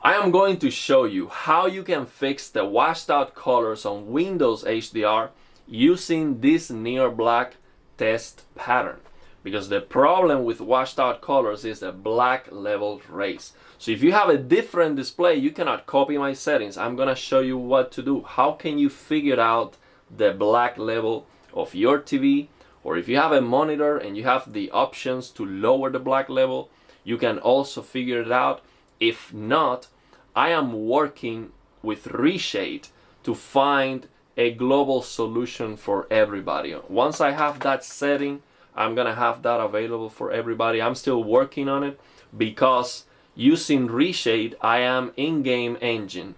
I am going to show you how you can fix the washed out colors on Windows HDR using this near black test pattern. Because the problem with washed out colors is the black level rays. So if you have a different display, you cannot copy my settings. I'm gonna show you what to do. How can you figure out the black level of your TV? Or if you have a monitor and you have the options to lower the black level, you can also figure it out. If not, I am working with Reshade to find a global solution for everybody. Once I have that setting, I'm gonna have that available for everybody. I'm still working on it because using Reshade, I am in-game engine.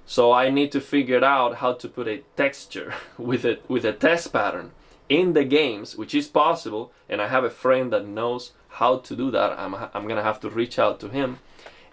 So I need to figure out how to put a texture with a test pattern in the games, which is possible, and I have a friend that knows how to do that. I'm gonna have to reach out to him,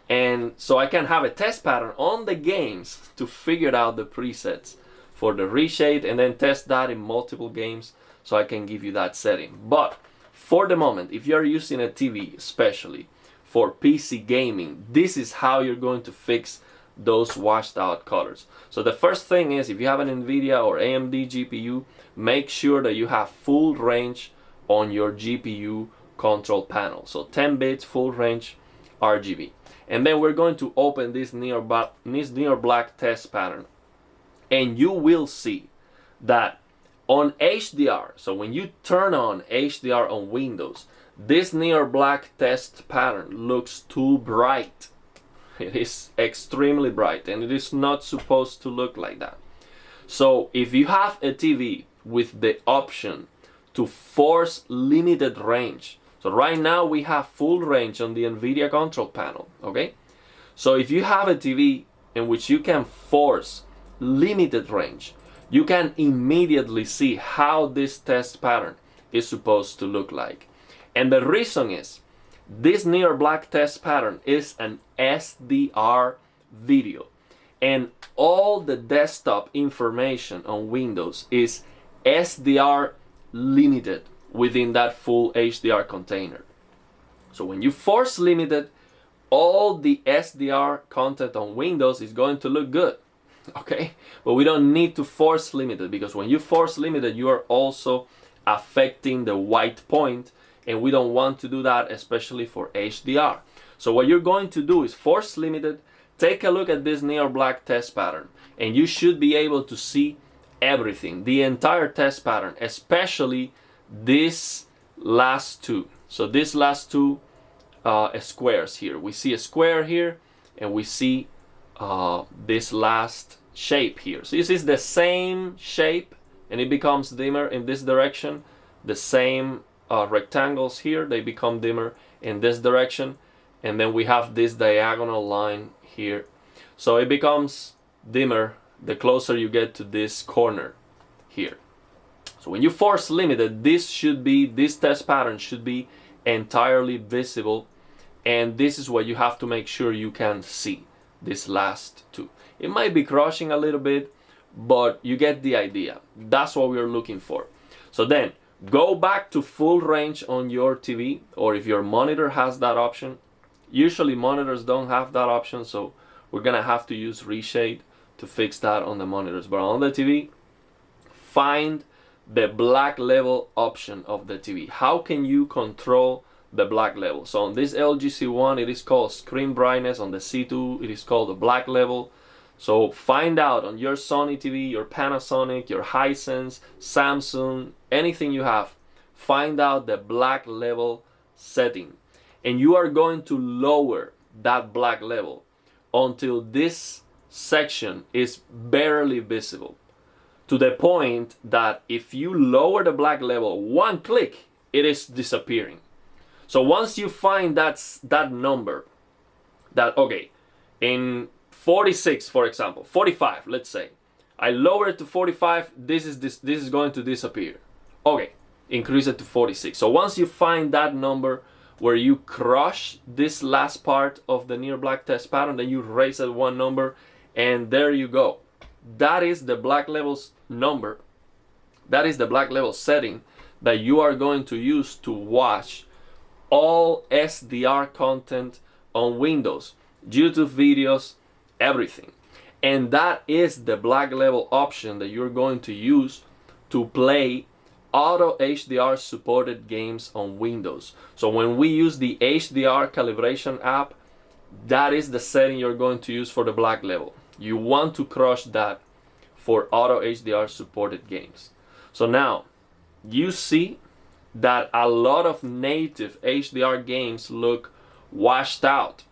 and so I can have a test pattern on the games to figure out the presets for the Reshade and then test that in multiple games so I can give you that setting. But for the moment, if you're using a TV, especially for PC gaming, this is how you're going to fix those washed out colors. So the first thing is, if you have an NVIDIA or AMD GPU, make sure that you have full range on your GPU control panel. So 10 bits, full range RGB. And then we're going to open this near black test pattern. And you will see that on HDR, so when you turn on HDR on Windows, this near black test pattern looks too bright. It is extremely bright and it is not supposed to look like that. So if you have a TV with the option to force limited range, so right now we have full range on the NVIDIA control panel, okay? So if you have a TV in which you can force limited range, you can immediately see how this test pattern is supposed to look like. And the reason is, this near black test pattern is an SDR video, and all the desktop information on Windows is SDR limited within that full HDR container. So when you force limited, all the SDR content on Windows is going to look good, okay? But we don't need to force limited, because when you force limited, you are also affecting the white point, and we don't want to do that, especially for HDR. So what you're going to do is force limited, take a look at this near black test pattern, and you should be able to see everything, the entire test pattern, especially these last two. So these last two squares here. We see a square here, and we see this last shape here. So this is the same shape, and it becomes dimmer in this direction. The same rectangles here, they become dimmer in this direction, and then we have this diagonal line here, so it becomes dimmer the closer you get to this corner here. So when you force limited, this test pattern should be entirely visible, and this is what you have to make sure you can see, this last two. It might be crushing a little bit, but you get the idea. That's what we're looking for. So then go back to full range on your TV, or if your monitor has that option. Usually monitors don't have that option, so we're gonna have to use Reshade to fix that on the monitors. But on the TV, find the black level option of the TV. How can you control the black level? So on this LG C1, it is called screen brightness. On the C2, it is called the black level. So find out on your Sony TV, your Panasonic, your Hisense, Samsung, anything you have, find out the black level setting. And you are going to lower that black level until this section is barely visible, to the point that if you lower the black level one click, it is disappearing. So once you find that number, that okay, in 46, for example, 45, let's say, I lower it to 45, this is going to disappear. Okay, increase it to 46. So once you find that number where you crush this last part of the near black test pattern, then you raise it one number, and there you go. That is the black levels number. That is the black level setting that you are going to use to watch all SDR content on Windows. YouTube videos, everything. And that is the black level option that you're going to use to play auto HDR supported games on Windows. So when we use the HDR calibration app, that is the setting you're going to use for the black level. You want to crush that for auto HDR supported games. So now you see that a lot of native HDR games look washed out,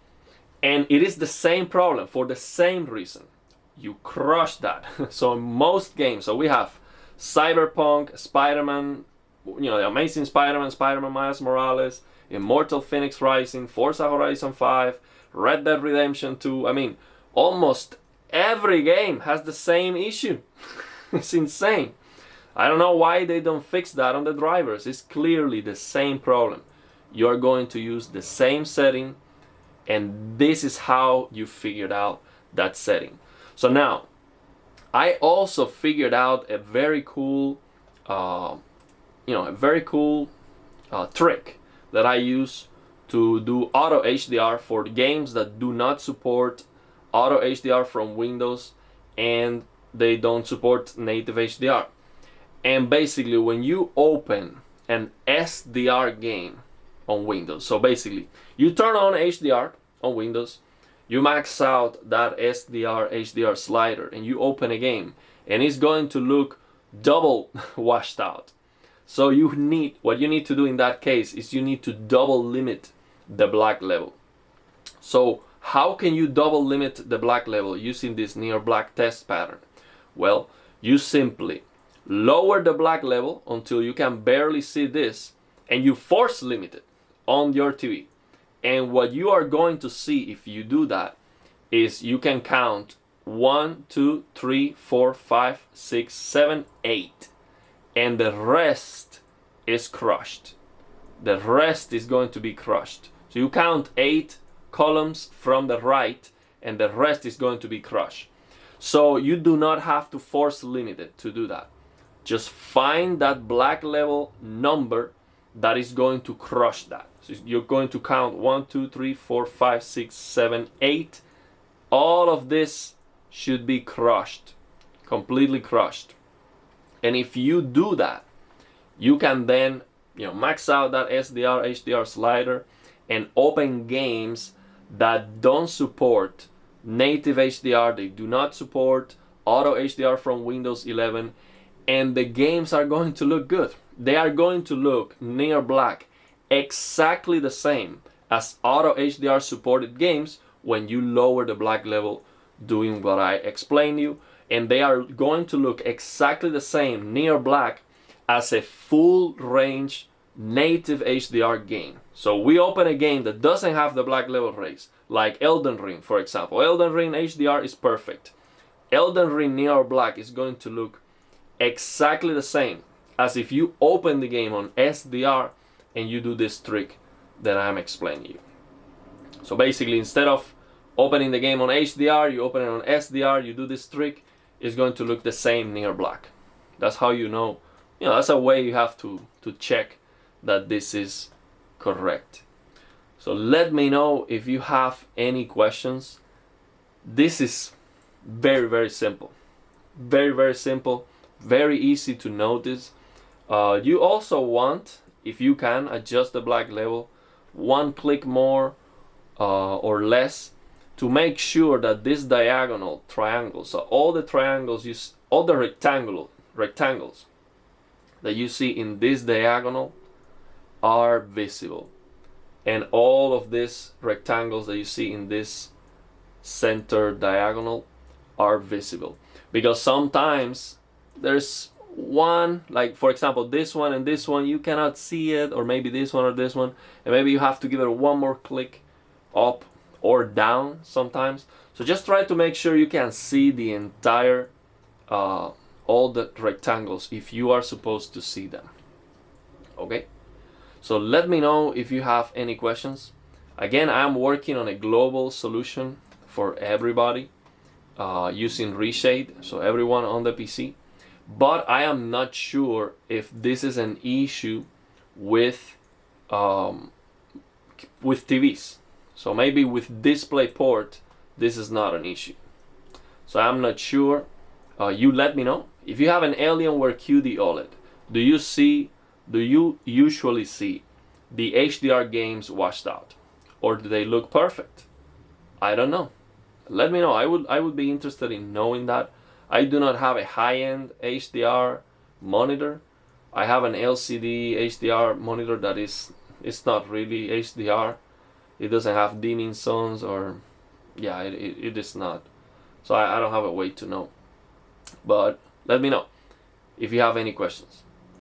and it is the same problem for the same reason. You crush that. So most games, so we have Cyberpunk, Spider-Man, the Amazing Spider-Man, Spider-Man Miles Morales, Immortal Phoenix Rising, Forza Horizon 5, Red Dead Redemption 2. I mean, almost every game has the same issue. It's insane. I don't know why they don't fix that on the drivers. It's clearly the same problem. You're going to use the same setting, and this is how you figured out that setting. So now, I also figured out a very cool, trick that I use to do auto HDR for games that do not support auto HDR from Windows and they don't support native HDR. And basically, when you open an SDR game on Windows, so basically you turn on HDR on Windows, you max out that SDR HDR slider, and you open a game, and it's going to look double washed out. So what you need to do in that case is you need to double limit the black level. So how can you double limit the black level using this near black test pattern? Well, you simply lower the black level until you can barely see this, and you force limit it on your TV. And what you are going to see if you do that is you can count 1, 2, 3, 4, 5, 6, 7, 8, and the rest is crushed. The rest is going to be crushed. So you count 8 columns from the right, and the rest is going to be crushed. So you do not have to force limit it to do that. Just find that black level number that is going to crush that. So you're going to count 1, 2, 3, 4, 5, 6, 7, 8. All of this should be crushed, completely crushed. And if you do that, you can then max out that SDR, HDR slider and open games that don't support native HDR. They do not support auto HDR from Windows 11, and the games are going to look good. They are going to look near black, exactly the same as auto HDR supported games when you lower the black level doing what I explained you, and they are going to look exactly the same near black as a full range native HDR game. So we open a game that doesn't have the black level raise, like Elden Ring, for example. Elden Ring HDR is perfect. Elden Ring near black is going to look exactly the same as if you open the game on SDR and you do this trick that I'm explaining you. So basically, instead of opening the game on HDR, you open it on SDR, you do this trick, it's going to look the same near black. That's how that's a way you have to check that this is correct. So let me know if you have any questions. This is very, very simple. Very, very simple. Very easy to notice. You also want, if you can, adjust the black level one click more or less to make sure that this diagonal triangle, so all the triangles, all the rectangles that you see in this diagonal are visible, and all of these rectangles that you see in this center diagonal are visible, because sometimes there's one, like for example this one and this one, you cannot see it, or maybe this one or this one, and maybe you have to give it one more click up or down sometimes. So just try to make sure you can see the entire all the rectangles if you are supposed to see them. Okay, so let me know if you have any questions. Again, I'm working on a global solution for everybody using Reshade, so everyone on the PC. But I am not sure if this is an issue with TVs. So maybe with DisplayPort, this is not an issue. So I'm not sure. You let me know. If you have an Alienware QD OLED, do you usually see the HDR games washed out? Or do they look perfect? I don't know. Let me know. I would be interested in knowing that. I do not have a high-end HDR monitor. I have an LCD HDR monitor that it's not really HDR. It doesn't have dimming zones, or yeah, it is not. So I don't have a way to know. But let me know if you have any questions.